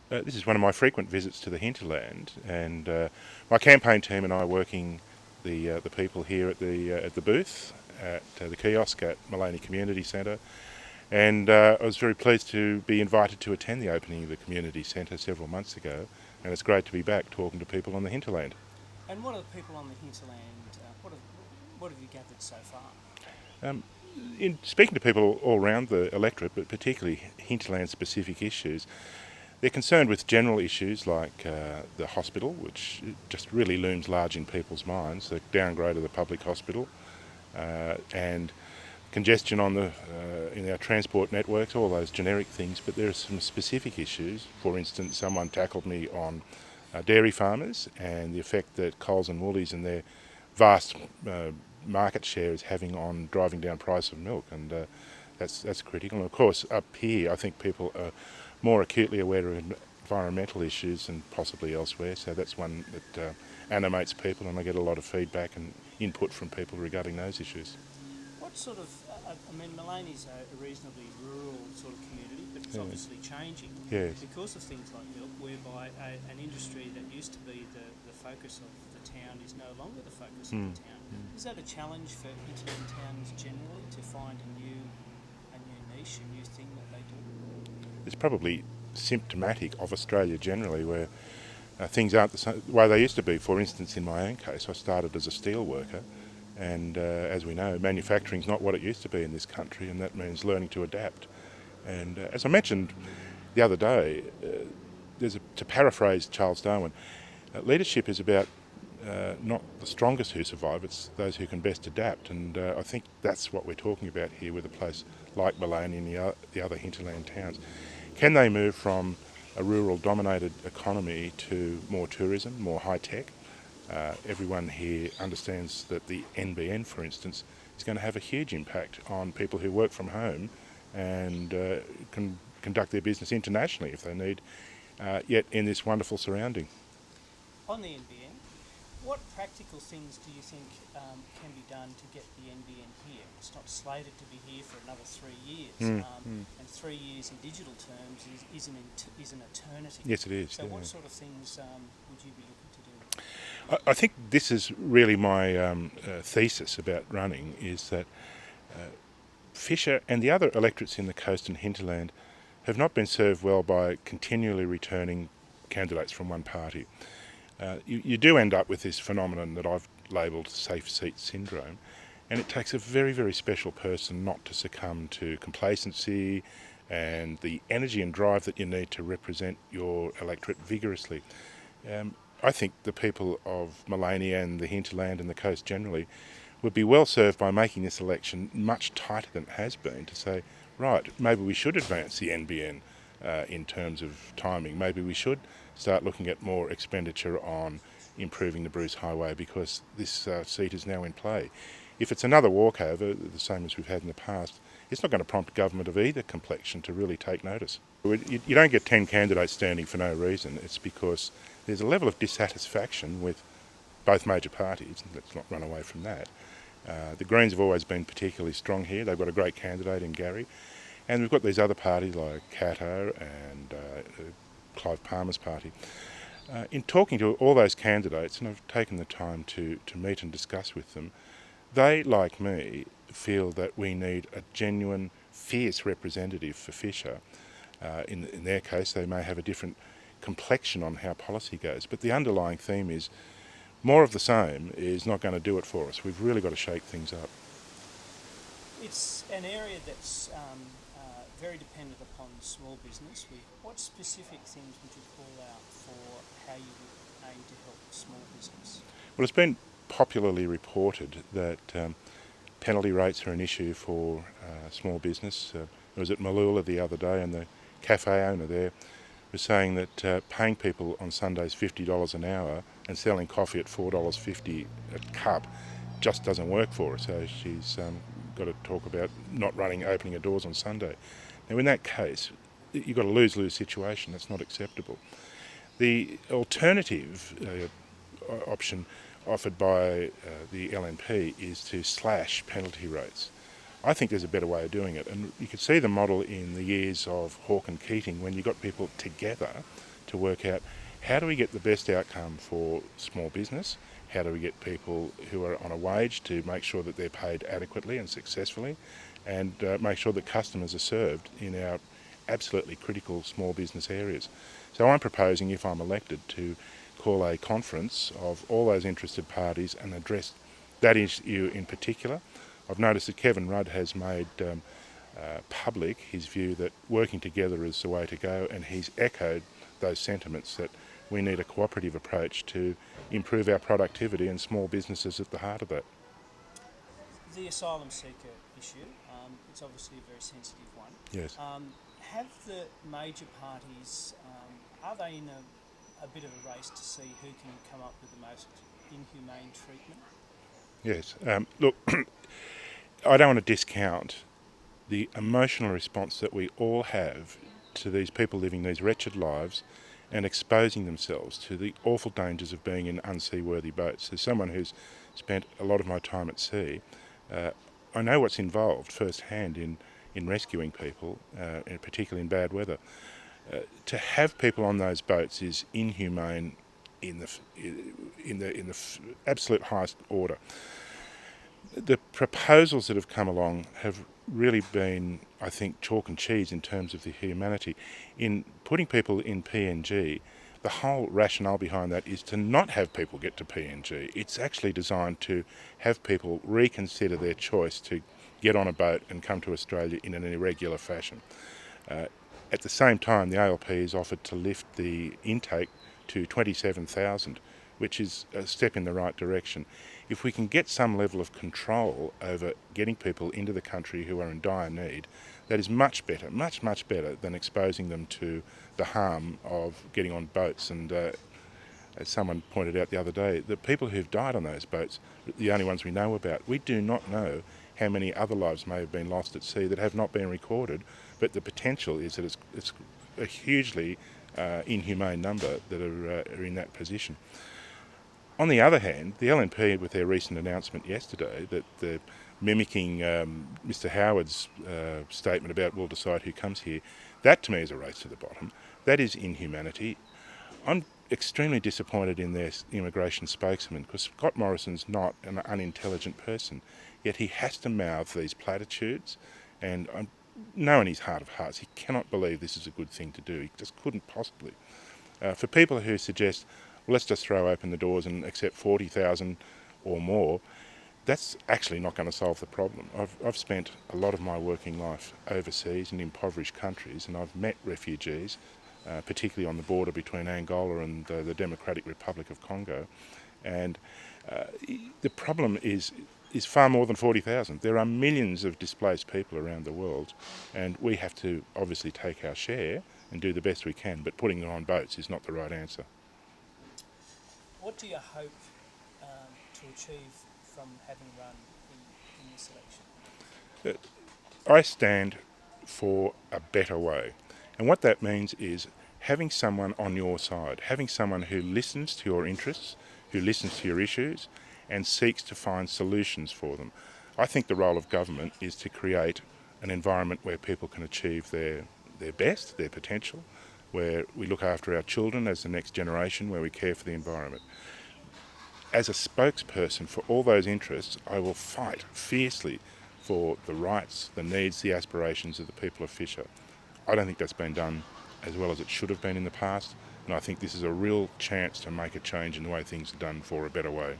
This is one of my frequent visits to the hinterland, and my campaign team and I are working the people here at the booth at the kiosk at Maloney Community Centre, and I was very pleased to be invited to attend the opening of the community centre several months ago, and it's great to be back talking to people on the hinterland. And what are the people on the hinterland? What have you gathered so far? Um, in speaking to people all around the electorate, but particularly hinterland-specific issues, they're concerned with general issues like the hospital, which just really looms large in people's minds, the downgrade of the public hospital, and congestion on in our transport networks, all those generic things. But there are some specific issues. For instance, someone tackled me on dairy farmers and the effect that Coles and Woolies and their vast market share is having on driving down price of milk, and that's critical. And of course, up here, I think people are more acutely aware of environmental issues than possibly elsewhere. So that's one that animates people, and I get a lot of feedback and input from people regarding those issues. What sort of, Maloney's a reasonably rural sort of community, but it's Yeah. obviously changing Yes. because of things like milk, whereby an industry that used to be the focus of the town is no longer the focus of Mm. the town. Is that a challenge for hinterland towns generally to find a new niche, a new thing that they do? It's probably symptomatic of Australia generally, where things aren't the way they used to be. For instance, in my own case, I started as a steel worker, and as we know, manufacturing's not what it used to be in this country, and that means learning to adapt. And as I mentioned the other day, to paraphrase Charles Darwin, leadership is about not the strongest who survive, it's those who can best adapt. And I think that's what we're talking about here with a place like Maloney and the other hinterland towns. Can they move from a rural dominated economy to more tourism, more high tech? Everyone here understands that the NBN, for instance, is going to have a huge impact on people who work from home and can conduct their business internationally if they need, yet in this wonderful surrounding. On the NBN, what practical things do you think can be done to get the NBN here? It's not slated to be here for another 3 years, and 3 years in digital terms is an eternity. Yes, it is. So, Yeah. what sort of things would you be looking to do? I think this is really my thesis about running, is that Fisher and the other electorates in the coast and hinterland have not been served well by continually returning candidates from one party. You do end up with this phenomenon that I've labelled safe seat syndrome, and it takes a very, very special person not to succumb to complacency and the energy and drive that you need to represent your electorate vigorously. I think the people of Maloney and the hinterland and the coast generally would be well served by making this election much tighter than it has been, to say, right, maybe we should advance the NBN in terms of timing. Maybe we should start looking at more expenditure on improving the Bruce Highway because this seat is now in play. If it's another walkover, the same as we've had in the past, it's not going to prompt government of either complexion to really take notice. You don't get 10 candidates standing for no reason. It's because there's a level of dissatisfaction with both major parties. Let's not run away from that. The Greens have always been particularly strong here. They've got a great candidate in Gary. And we've got these other parties like Cato and Clive Palmer's party. In talking to all those candidates, and I've taken the time to meet and discuss with them, they, like me, feel that we need a genuine, fierce representative for Fisher. In their case, they may have a different complexion on how policy goes, but the underlying theme is more of the same is not going to do it for us. We've really got to shake things up. It's an area that's very dependent upon small business. What specific things would you call out for how you would aim to help small business? Well, it's been popularly reported that penalty rates are an issue for small business. I was at Malula the other day, and the cafe owner there was saying that paying people on Sundays $50 an hour and selling coffee at $4.50 a cup just doesn't work for her. So she's got to talk about not opening her doors on Sunday. Now, in that case, you've got a lose-lose situation. That's not acceptable. The alternative option offered by the LNP is to slash penalty rates. I think there's a better way of doing it, and you could see the model in the years of Hawke and Keating when you got people together to work out how do we get the best outcome for small business, how do we get people who are on a wage to make sure that they're paid adequately and successfully, and make sure that customers are served in our absolutely critical small business areas. So I'm proposing, if I'm elected, to call a conference of all those interested parties and address that issue in particular. I've noticed that Kevin Rudd has made public his view that working together is the way to go, and he's echoed those sentiments that we need a cooperative approach to improve our productivity, and small businesses at the heart of that. The asylum seeker issue, it's obviously a very sensitive one. Yes. Have the major parties, are they in a bit of a race to see who can come up with the most inhumane treatment? Yes. Look, I don't want to discount the emotional response that we all have to these people living these wretched lives and exposing themselves to the awful dangers of being in unseaworthy boats. As someone who's spent a lot of my time at sea, I know what's involved firsthand in rescuing people, and particularly in bad weather. To have people on those boats is inhumane in the absolute highest order. The proposals that have come along have really been, I think, chalk and cheese in terms of the humanity. In putting people in PNG, the whole rationale behind that is to not have people get to PNG. It's actually designed to have people reconsider their choice to get on a boat and come to Australia in an irregular fashion. At the same time, the ALP has offered to lift the intake to 27,000, which is a step in the right direction. If we can get some level of control over getting people into the country who are in dire need, that is much better, much better than exposing them to the harm of getting on boats. And as someone pointed out the other day, the people who've died on those boats are the only ones we know about. We do not know how many other lives may have been lost at sea that have not been recorded, but the potential is that it's a hugely inhumane number that are in that position. On the other hand, the LNP, with their recent announcement yesterday that they're mimicking Mr Howard's statement about we'll decide who comes here, that to me is a race to the bottom. That is inhumanity. I'm extremely disappointed in their immigration spokesman, because Scott Morrison's not an unintelligent person, yet he has to mouth these platitudes, and I know in his heart of hearts he cannot believe this is a good thing to do. He just couldn't possibly. For people who suggest, well, let's just throw open the doors and accept 40,000 or more, that's actually not going to solve the problem. I've spent a lot of my working life overseas in impoverished countries, and I've met refugees, particularly on the border between Angola and the Democratic Republic of Congo, and the problem is far more than 40,000. There are millions of displaced people around the world, and we have to obviously take our share and do the best we can, but putting them on boats is not the right answer. What do you hope to achieve from having run in this election? I stand for a better way, and what that means is having someone on your side, having someone who listens to your interests, who listens to your issues, and seeks to find solutions for them. I think the role of government is to create an environment where people can achieve their best, their potential, where we look after our children as the next generation, where we care for the environment. As a spokesperson for all those interests, I will fight fiercely for the rights, the needs, the aspirations of the people of Fisher. I don't think that's been done as well as it should have been in the past, and I think this is a real chance to make a change in the way things are done for a better way.